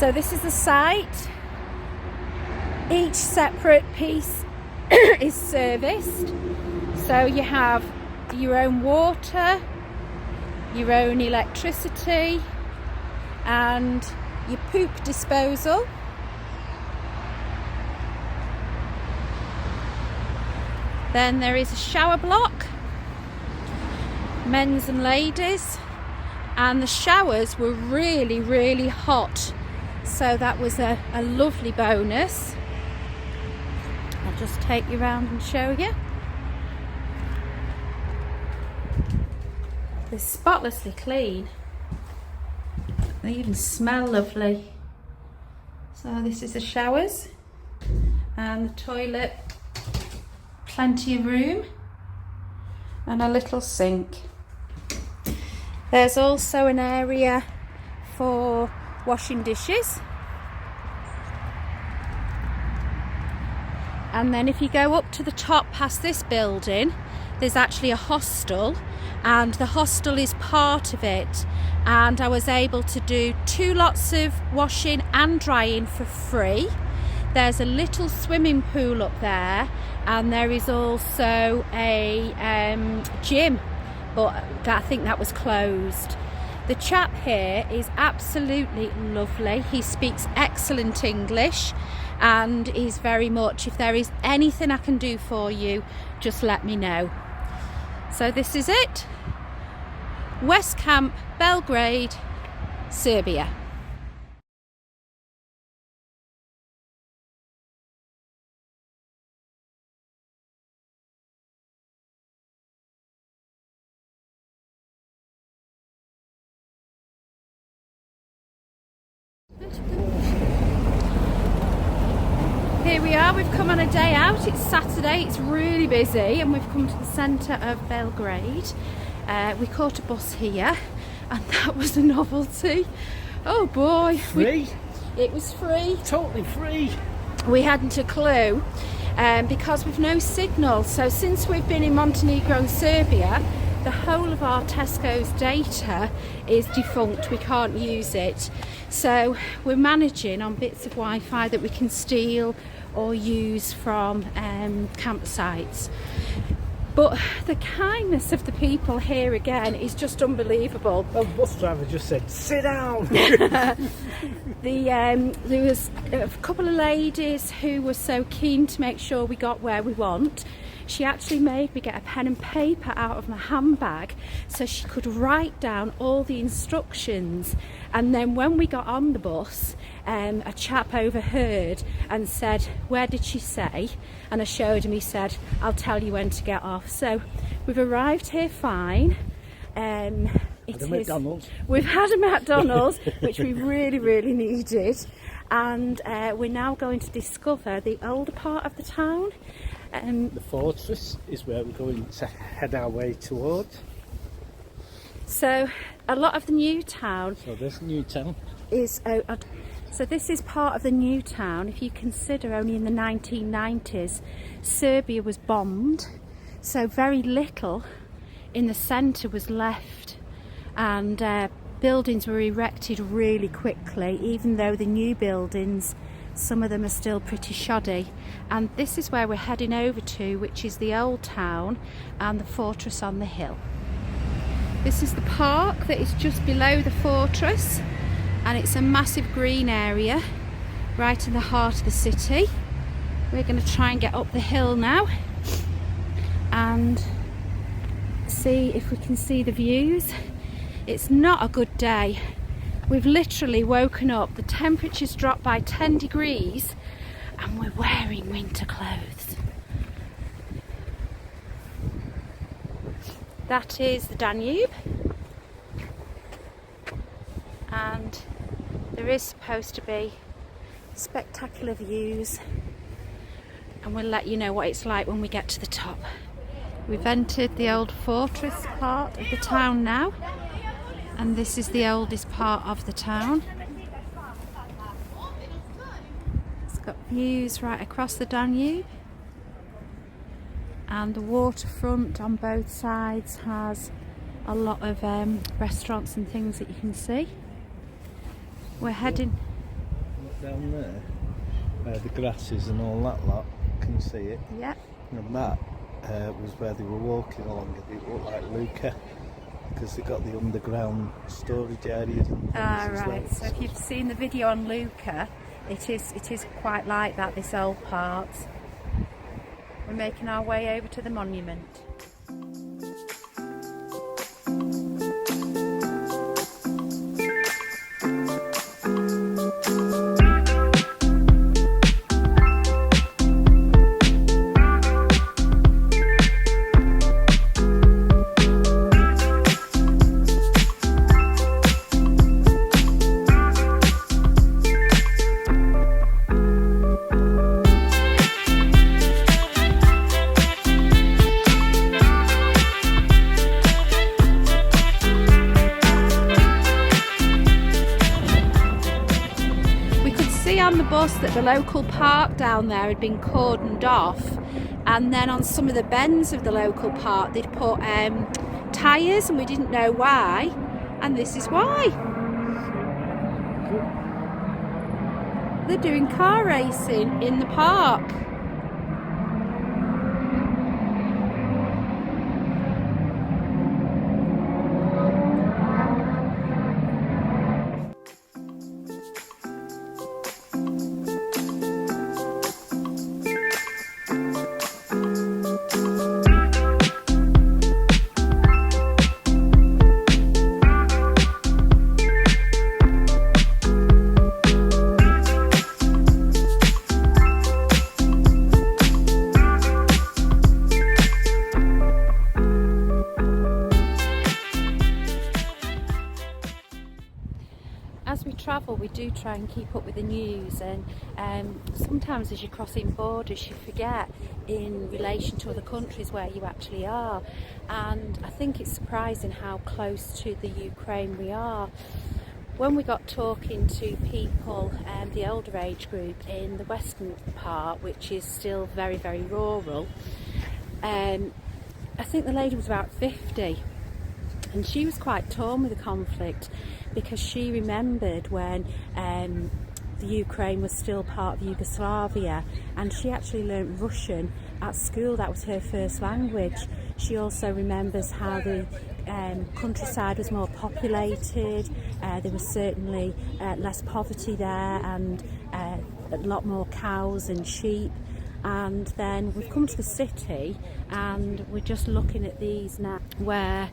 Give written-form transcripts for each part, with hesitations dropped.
So this is the site. Each separate piece is serviced. So you have your own water, your own electricity, and your poop disposal. Then there is a shower block, men's and ladies, and the showers were really hot, so that was a lovely bonus. I'll just take you around and show you. They're spotlessly clean. They even smell lovely. So this is the showers and the toilet. Plenty of room and a little sink. There's also an area for washing dishes. And then if you go up to the top past this building, there's actually a hostel, and the hostel is part of it, and I was able to do 2 lots of washing and drying for free. There's a little swimming pool up there, and there is also a gym, but I think that was closed. The chap here is absolutely lovely. He speaks excellent English, and is very much, if there is anything I can do for you, just let me know. So this is it. West Camp, Belgrade, Serbia. Here we are, we've come on a day out. It's Saturday, it's really busy, and we've come to the centre of Belgrade. We caught a bus here, and that was a novelty. Oh boy. Free? It was free. Totally free. We hadn't a clue, because we've no signal. So since we've been in Montenegro and Serbia, the whole of our Tesco's data is defunct. We can't use it. So we're managing on bits of Wi-Fi that we can steal or use from campsites. But the kindness of the people here again is just unbelievable. Well, the bus driver just said, sit down. There was a couple of ladies who were so keen to make sure we got where we want. She actually made me get a pen and paper out of my handbag so she could write down all the instructions. And then when we got on the bus, a chap overheard and said, "Where did she say?" And I showed him. He said, "I'll tell you when to get off." So we've arrived here fine. McDonald's. We've had a McDonald's, which we really needed. And we're now going to discover the older part of the town. The fortress is where we're going to head our way towards. So a lot of the new town. So this new town is so this is part of the new town. If you consider only in the 1990s Serbia was bombed, so very little in the centre was left, and buildings were erected really quickly, even though the new buildings, some of them are still pretty shoddy. And this is where we're heading over to, which is the old town and the fortress on the hill. This is the park that is just below the fortress, and it's a massive green area right in the heart of the city. We're going to try and get up the hill now and see if we can see the views. It's not a good day. We've literally woken up, the temperature's dropped by 10 degrees and we're wearing winter clothes. That is the Danube, and there is supposed to be spectacular views, and we'll let you know what it's like when we get to the top. We've entered the old fortress part of the town now, and this is the oldest part of the town. It's got views right across the Danube, and the waterfront on both sides has a lot of restaurants and things that you can see. We're heading down there, where the grass is and all that lot. Can you see it? Yeah. And that was where they were walking along. It looked like Lucca, because they got the underground storage areas and things as Right. well. So if you've seen the video on Lucca, it is quite like that, this old part. We're making our way over to the monument. On the bus that the local park down there had been cordoned off, and then on some of the bends of the local park they'd put tyres, and we didn't know why, and this is why. They're doing car racing in the park. As we travel, we do try and keep up with the news, and sometimes as you're crossing borders you forget in relation to other countries where you actually are, and I think it's surprising how close to the Ukraine we are. When we got talking to people, the older age group in the western part, which is still very, very rural, I think the lady was about 50, and she was quite torn with the conflict, because she remembered when the Ukraine was still part of Yugoslavia, and she actually learnt Russian at school. That was her first language. She also remembers how the countryside was more populated, there was certainly less poverty there, and a lot more cows and sheep. And then we've come to the city, and we're just looking at these now, where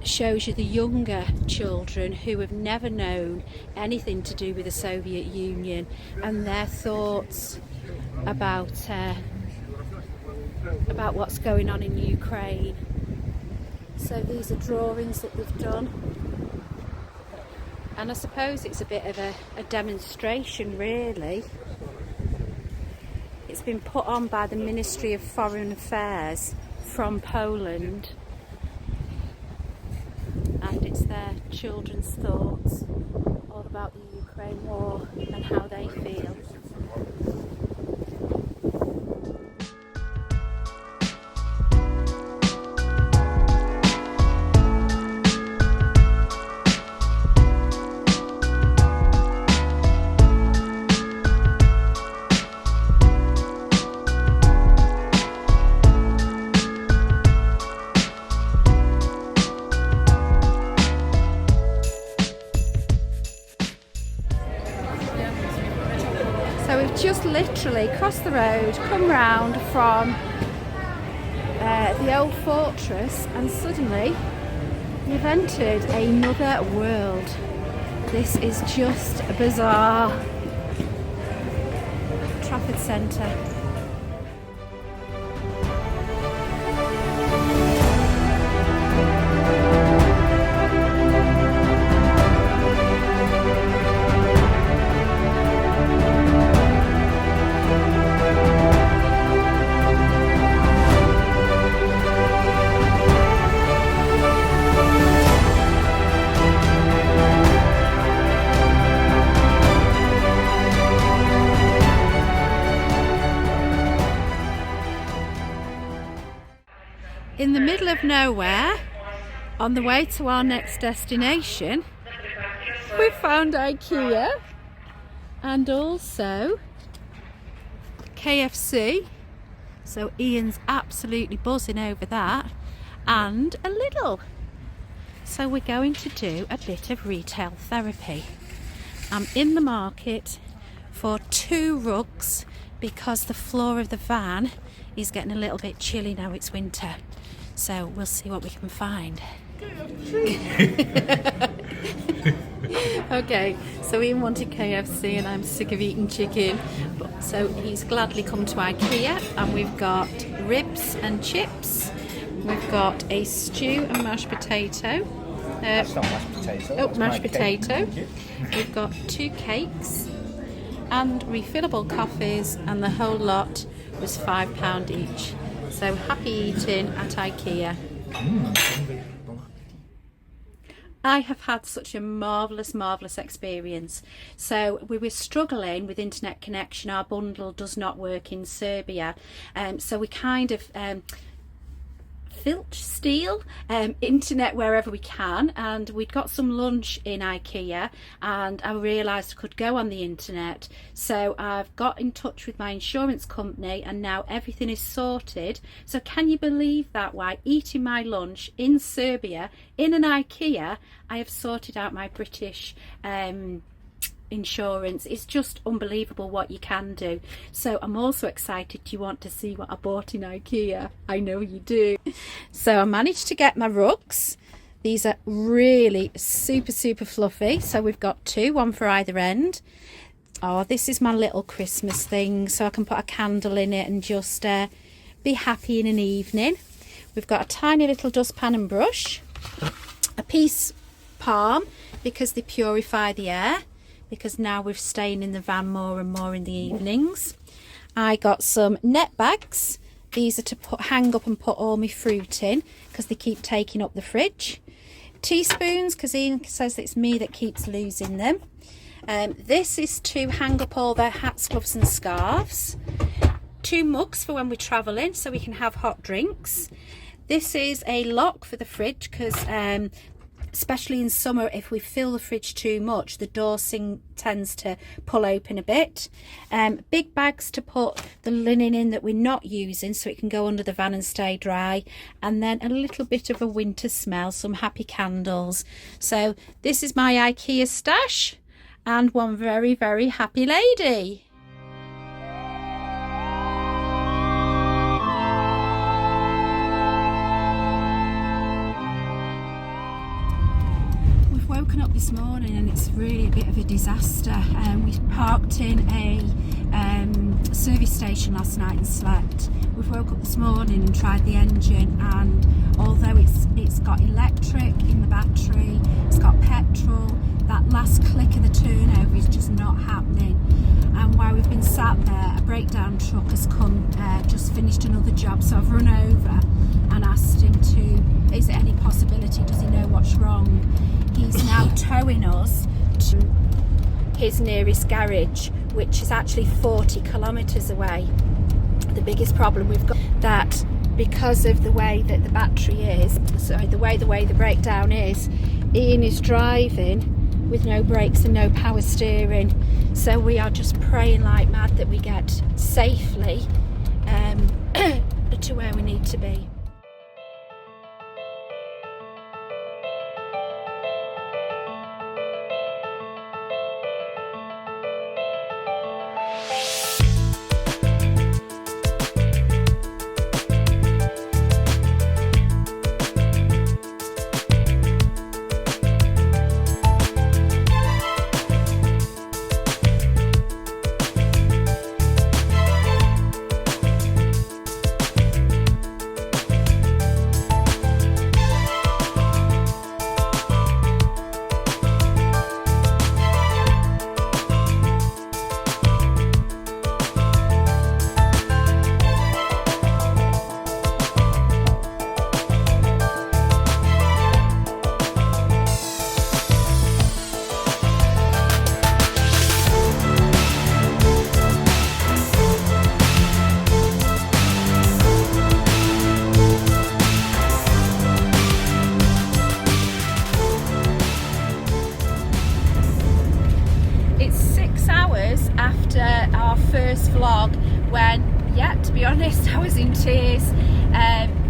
shows you the younger children who have never known anything to do with the Soviet Union, and their thoughts about what's going on in Ukraine. So these are drawings that they've done, and I suppose it's a bit of a demonstration, really. It's been put on by the Ministry of Foreign Affairs from Poland, and it's their children's thoughts all about the Ukraine war and how they feel. So we've just literally crossed the road, come round from the old fortress, and suddenly we've entered another world. This is just bizarre. Trafford Centre. In the middle of nowhere, on the way to our next destination, we found IKEA, and also KFC. So Ian's absolutely buzzing over that, and a Lidl. So we're going to do a bit of retail therapy. I'm in the market for 2 rugs because the floor of the van is getting a little bit chilly now it's winter. So we'll see what we can find. Okay, so Ian wanted KFC and I'm sick of eating chicken. So he's gladly come to IKEA, and we've got ribs and chips. We've got a stew and mashed potato. That's not mashed potato. Oh, that's mashed my potato. cake. We've got 2 cakes and refillable coffees, and the whole lot was £5 each. So happy eating at IKEA. I have had such a marvellous experience. So we were struggling with internet connection. Our bundle does not work in Serbia. So we kind of filch steal internet wherever we can, and we'd got some lunch in IKEA and I realised I could go on the internet, so I've got in touch with my insurance company and now everything is sorted. So can you believe that, while eating my lunch in Serbia in an IKEA, I have sorted out my British insurance. It's just unbelievable what you can do. So I'm also excited. Do you want to see what I bought in IKEA? I know you do. So I managed to get my rugs. These are really super fluffy. So we've got 2, one for either end. Oh, this is my little Christmas thing, so I can put a candle in it and just be happy in an evening. We've got a tiny little dustpan and brush, a peace palm because they purify the air, because now we're staying in the van more and more in the evenings. I got some net bags. These are to hang up and put all my fruit in because they keep taking up the fridge. Teaspoons, because Ian says it's me that keeps losing them. This is to hang up all their hats, gloves and scarves. 2 mugs for when we're travelling so we can have hot drinks. This is a lock for the fridge because especially in summer, if we fill the fridge too much, the door tends to pull open a bit. Big bags to put the linen in that we're not using so it can go under the van and stay dry. And then a little bit of a winter smell, some happy candles. So this is my IKEA stash and one very happy lady. Woken up this morning and it's really a bit of a disaster. We parked in a service station last night and slept. We've woke up this morning and tried the engine, and although it's got electric in the battery, it's got petrol, that last click of the turnover is just not happening. And while we've been sat there, a breakdown truck has come, just finished another job, so I've run over and asked him is there any possibility, does he know what's wrong? He's now towing us to his nearest garage, which is actually 40 kilometres away. The biggest problem we've got that because of the way that the battery is, the way the breakdown is, Ian is driving with no brakes and no power steering. So we are just praying like mad that we get safely to where we need to be. honest, I was in tears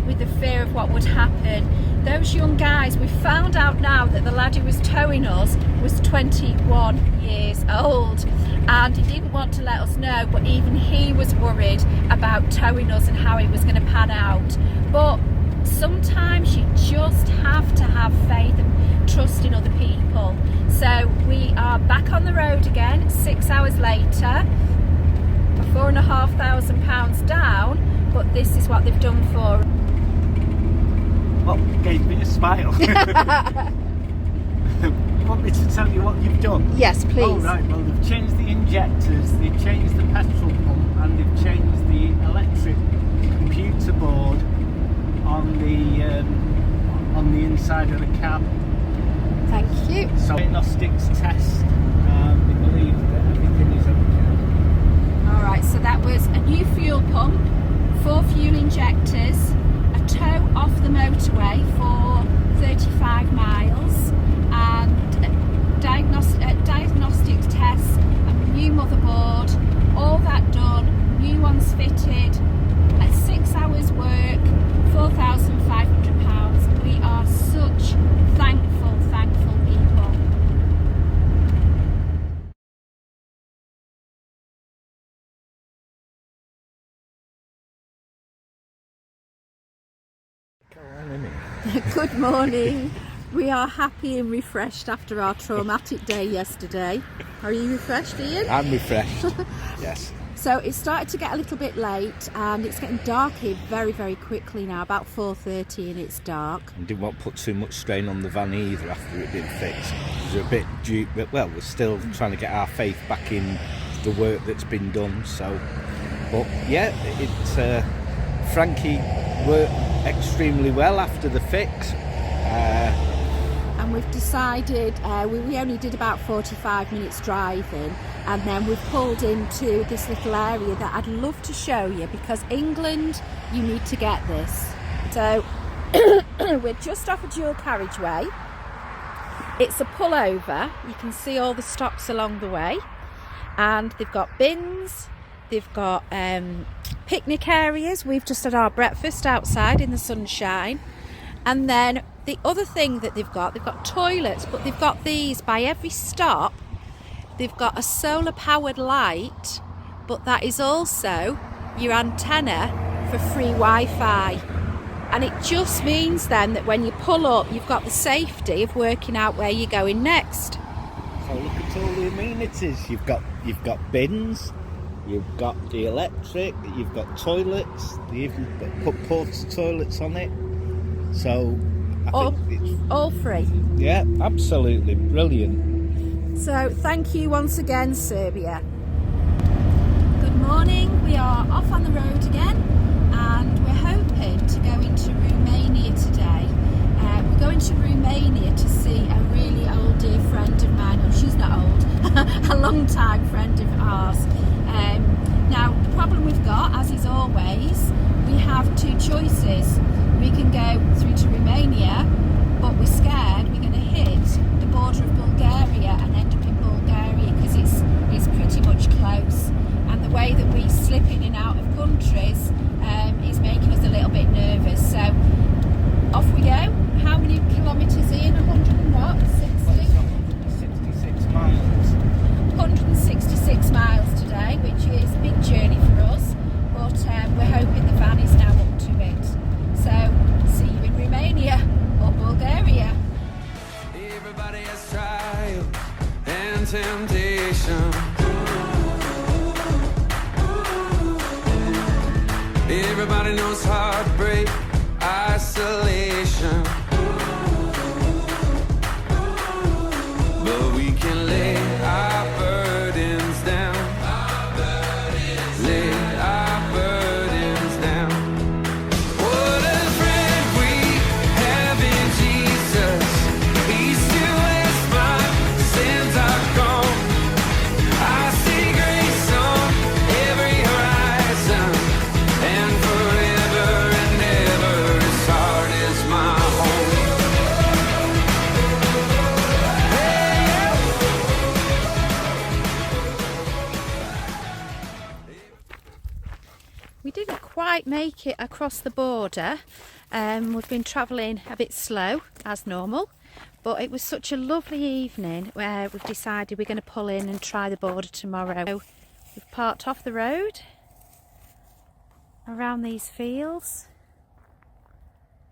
with the fear of what would happen. Those young guys, we found out now that the lad who was towing us was 21 years old, and he didn't want to let us know, but even he was worried about towing us and how it was going to pan out. But sometimes you just have to have faith and trust in other people. So we are back on the road again 6 hours later, £4,500 down, but this is what they've done for. What gave me a smile? You want me to tell you what you've done? Yes, please. Oh, right. Well, they've changed the injectors, they've changed the petrol pump, and they've changed the electric computer board on the inside of the cab. Thank you. So diagnostics test, they believe that everything is okay. Alright, so that was a new fuel pump, 4 fuel injectors, a tow off the motorway for 35 miles, and diagnostics tests, a new motherboard, all that done, new ones fitted, at 6 hours work, £4,500. We are such thankful people. Good morning. We are happy and refreshed after our traumatic day yesterday. Are you refreshed, Ian? I'm refreshed. Yes. So it started to get a little bit late, and it's getting dark here very quickly now, about 4:30, and it's dark. And didn't want to put too much strain on the van either after it been fixed. It was a bit due, but well, we're still trying to get our faith back in the work that's been done. So, but yeah, Frankie worked extremely well after the fix. And we've decided, we only did about 45 minutes driving, and then we've pulled into this little area that I'd love to show you, because England, you need to get this. So we're just off a dual carriageway. It's a pullover. You can see all the stops along the way, and they've got bins, they've got picnic areas. We've just had our breakfast outside in the sunshine. And then the other thing that they've got toilets, but they've got these by every stop. They've got a solar powered light, but that is also your antenna for free Wi-Fi. And it just means then that when you pull up, you've got the safety of working out where you're going next. So look at all the amenities. You've got bins, you've got the electric, you've got toilets, they even put porta toilets on it. So I think it's all free. Yeah, absolutely brilliant. So thank you once again, Serbia. Good morning. We are off on the road again, and we're hoping to go into Romania today. We're going to Romania to see a really old dear friend of mine. Oh, she's not old, a long time friend of ours. Now the problem we've got, as is always, we have two choices. We can go through to Romania, but we're scared we're going to hit the border of Bulgaria and end up in Bulgaria, because it's pretty much close. And the way that we slip in and out of countries is making us a little bit nervous. So off we go. How many kilometres in? 166 miles. 166 miles today, which is a big journey for us, but we're hoping the van is now up to it. So, see you in Romania or Bulgaria. Everybody has trial and temptation. Everybody knows heartbreak, isolation. But we can lay our burdens down. Lay our burdens down. What a friend we have in Jesus. He still has my sins are gone. I see grace on every horizon, and forever and ever His heart is my home. make it across the border. We've been travelling a bit slow as normal, but it was such a lovely evening where we've decided we're going to pull in and try the border tomorrow. So we've parked off the road around these fields,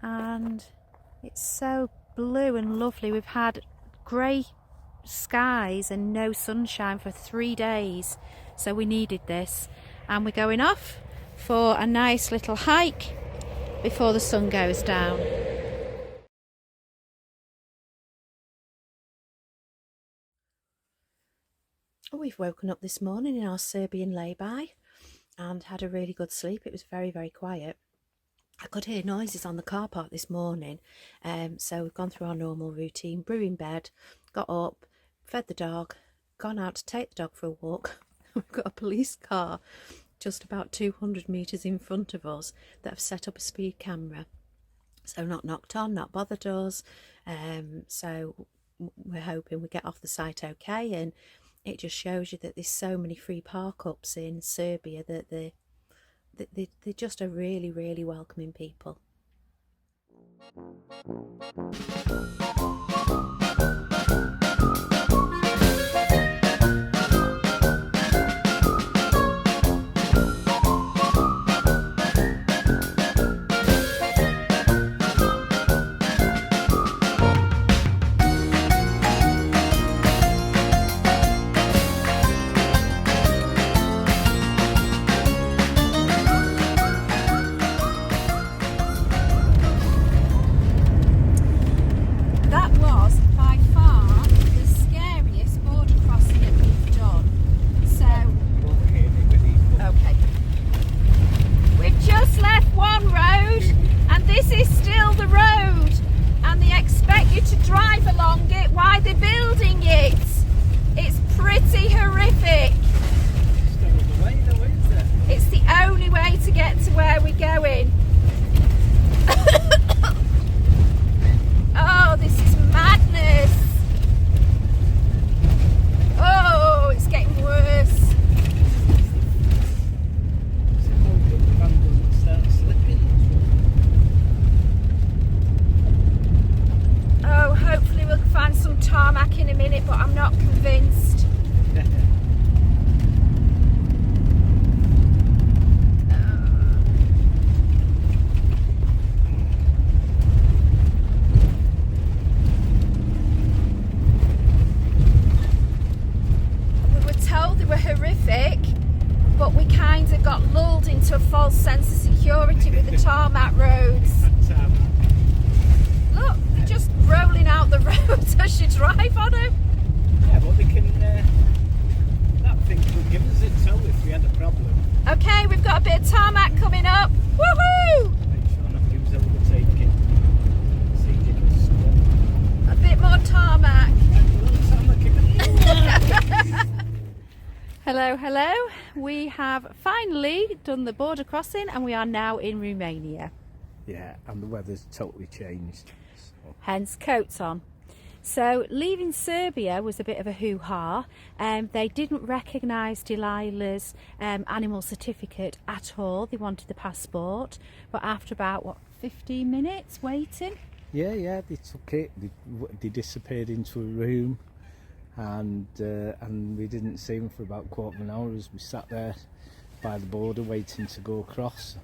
and it's so blue and lovely. We've had grey skies and no sunshine for 3 days, so we needed this, and we're going off for a nice little hike before the sun goes down. We've woken up this morning in our Serbian lay-by and had a really good sleep. It was very, very quiet. I could hear noises on the car park this morning, so we've gone through our normal routine, brew in bed, got up, fed the dog, gone out to take the dog for a walk. We've got a police car just about 200 metres in front of us that have set up a speed camera, so not knocked on, not bothered us, so we're hoping we get off the site okay. And it just shows you that there's so many free park ups in Serbia that they're just a really, really welcoming people. But we kind of got lulled into a false sense of security with the tarmac roads. Look, they're just rolling out the road as you drive on them. Yeah, but they can, that thing could give us a tow if we had a problem. Okay, we've got a bit of tarmac coming up. Woohoo! Make sure nobody was overtaking. See if you can stop. A bit more tarmac. Hello, hello. We have finally done the border crossing and we are now in Romania. Yeah, and the weather's totally changed. So. Hence coats on. So leaving Serbia was a bit of a hoo-ha. They didn't recognise Delilah's animal certificate at all. They wanted the passport, but after about 15 minutes waiting. Yeah, they took it. They disappeared into a room, and we didn't see them for about a quarter of an hour as we sat there by the border waiting to go across.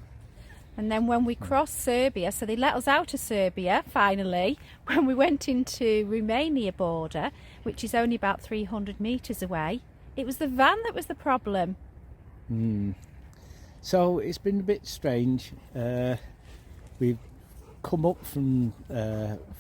And then when we crossed Serbia, so they let us out of Serbia finally, when we went into Romania border, which is only about 300 metres away, it was the van that was the problem. So it's been a bit strange. We've come up from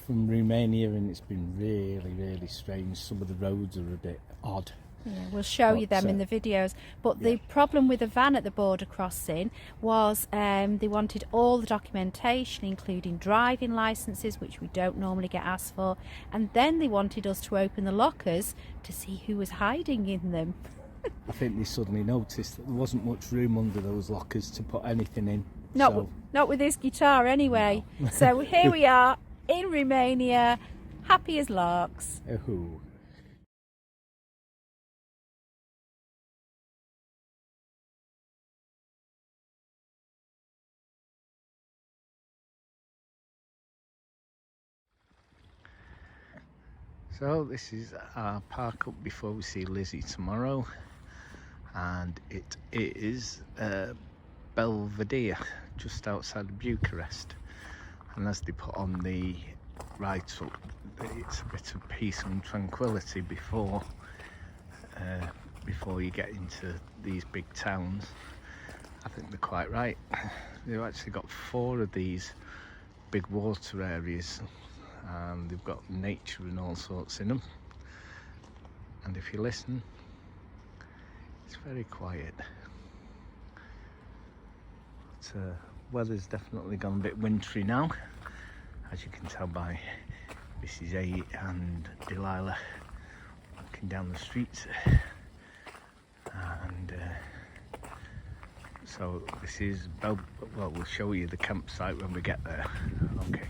Romania and it's been really, really strange. Some of the roads are a bit odd. Yeah, we'll show you them in the videos. But the problem with the van at the border crossing was they wanted all the documentation, including driving licences, which we don't normally get asked for. And then they wanted us to open the lockers to see who was hiding in them. I think they suddenly noticed that there wasn't much room under those lockers to put anything in. Not with this guitar anyway. No. So here we are in Romania, happy as larks. Ooh. So this is our park up before we see Lizzie tomorrow, and it is Belvedere, just outside of Bucharest. And as they put on the write-up, it's a bit of peace and tranquility before you get into these big towns. I think they're quite right. They've actually got 4 of these big water areas, and they've got nature and all sorts in them. And if you listen, it's very quiet. But weather's definitely gone a bit wintry now, as you can tell by Mrs. A and Delilah walking down the streets. And so this is well, we'll show you the campsite when we get there. Okay.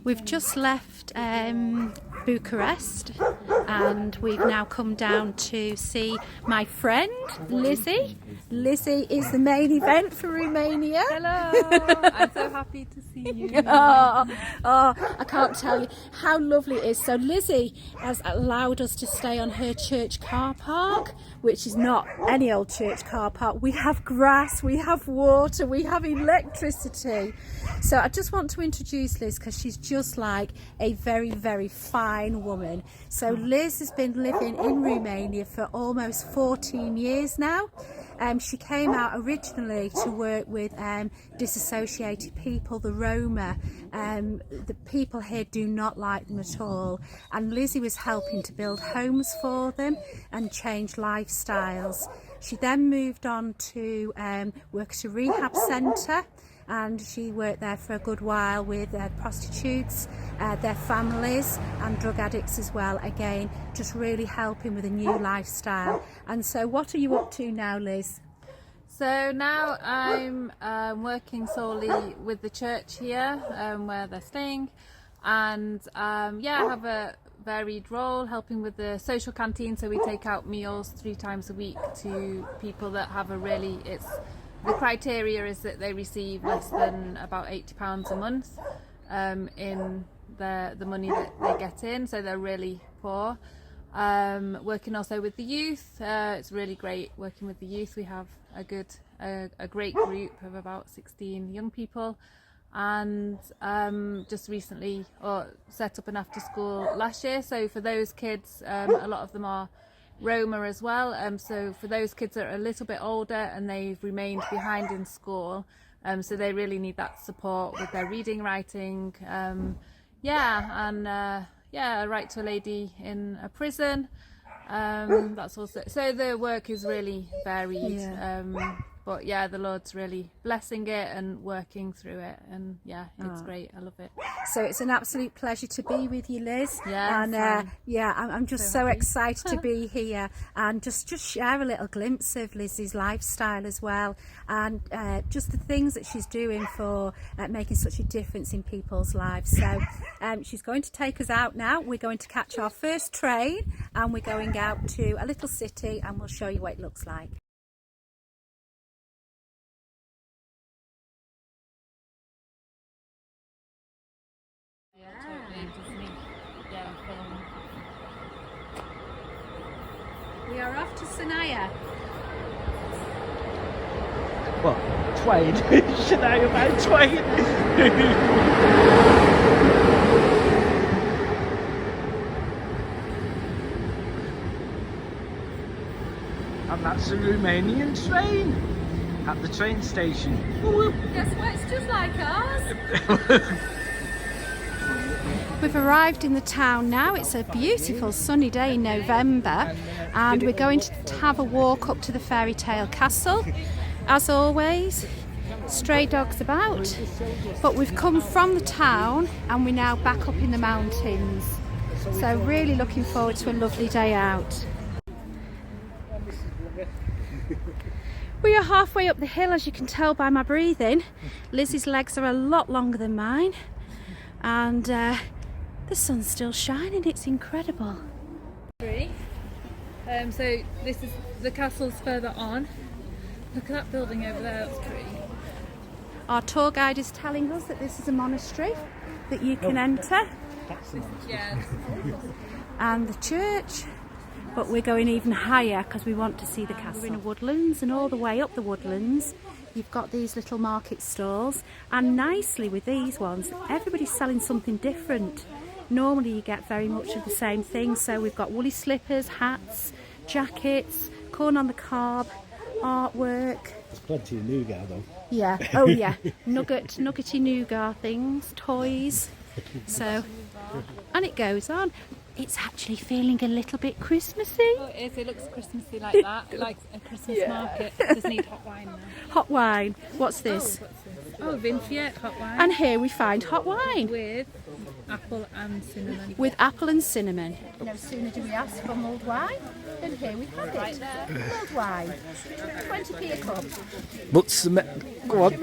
We've just left Bucharest, and we've now come down to see my friend Lizzie. Lizzie is the main event for Romania. Hello, I'm so happy to see you. Oh, I can't tell you how lovely it is. So Lizzie has allowed us to stay on her church car park, which is not any old church car park. We have grass, we have water, we have electricity. So I just want to introduce Liz because she's just like a very, very fine woman. So Liz has been living in Romania for almost 14 years now. She came out originally to work with disassociated people, the Roma. The people here do not like them at all. And Lizzie was helping to build homes for them and change lifestyles. She then moved on to work at a rehab centre, and she worked there for a good while with prostitutes, their families and drug addicts as well, again just really helping with a new lifestyle. And so what are you up to now, Liz? So now I'm working solely with the church here where they're staying, and I have a varied role helping with the social canteen. So we take out meals 3 times a week to people that have the criteria is that they receive less than about £80 a month in the money that they get in, so they're really poor. Working also with the youth, it's really great working with the youth. We have a great group of about 16 young people, and just recently set up an after school last year. So for those kids, a lot of them are Roma as well, so for those kids that are a little bit older and they've remained behind in school, so they really need that support with their reading, writing, I write to a lady in a prison. That's also, so the work is really varied. But yeah, the Lord's really blessing it and working through it, and it's great. I love it. So it's an absolute pleasure to be with you, Liz. Yes, and I'm just so excited to be here and just share a little glimpse of Liz's lifestyle as well, and just the things that she's doing for making such a difference in people's lives. So she's going to take us out now. We're going to catch our first train, and we're going out to a little city, and we'll show you what it looks like. We are off to Sanaya. What? Twain? Shania by Twain? And that's a Romanian train at the train station. Guess what? It's just like ours. We've arrived in the town now. It's a beautiful sunny day in November, and we're going to have a walk up to the fairy tale castle. As always, stray dogs about. But we've come from the town and we're now back up in the mountains. So really looking forward to a lovely day out. We are halfway up the hill, as you can tell by my breathing. Lizzie's legs are a lot longer than mine, and the sun's still shining. It's incredible. So this is the castle's further on. Look at that building over there, that's pretty. Our tour guide is telling us that this is a monastery that you can enter, Yeah. and the church. But we're going even higher because we want to see the castle. We're in the woodlands, and all the way up the woodlands you've got these little market stalls, and nicely with these ones everybody's selling something different. Normally you get very much of the same thing, so we've got woolly slippers, hats, jackets, corn on the cob, artwork. There's plenty of nougat though. Yeah, oh yeah, nuggety nougat things, toys. So, and it goes on. It's actually feeling a little bit Christmassy. Oh, it is. It looks Christmassy like that, like a Christmas market. Just need hot wine now. Hot wine. What's this? What's this? Oh, Vinfiat hot wine. And here we find hot wine. With apple and cinnamon. With apple and cinnamon. No sooner do we ask for mulled wine than here we have it. Mulled wine. 20p a cup. But go on.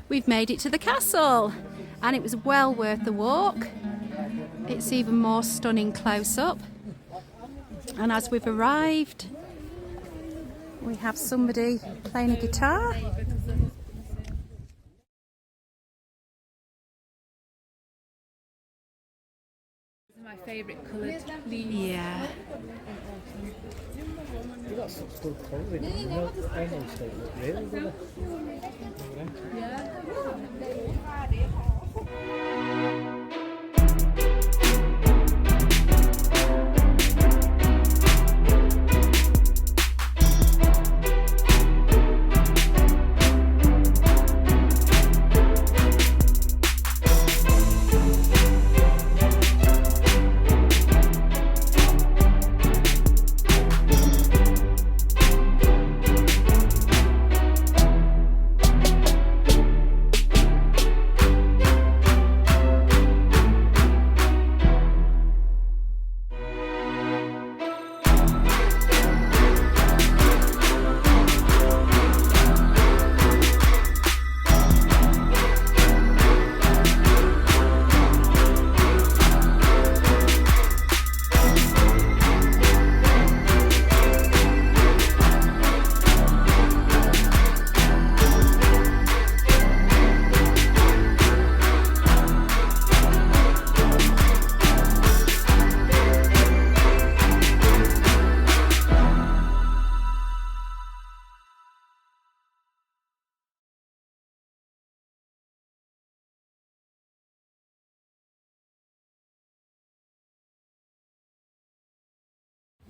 We've made it to the castle, and it was well worth the walk. It's even more stunning close up. And as we've arrived, we have somebody playing a guitar. My favourite coloured leaves. Yeah. You got such good colour in it. I know it's look really good.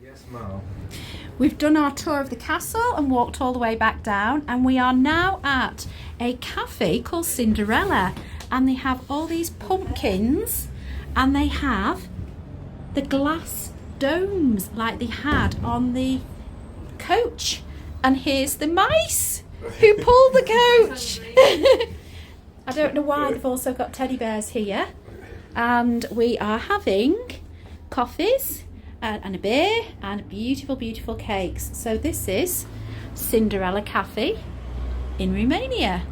Yes, Mom. We've done our tour of the castle and walked all the way back down, and we are now at a cafe called Cinderella, and they have all these pumpkins, and they have the glass domes like they had on the coach, and here's the mice who pulled the coach. I don't know why they've also got teddy bears here, and we are having coffees and a beer and beautiful, beautiful cakes. So this is Cinderella Cafe in Romania.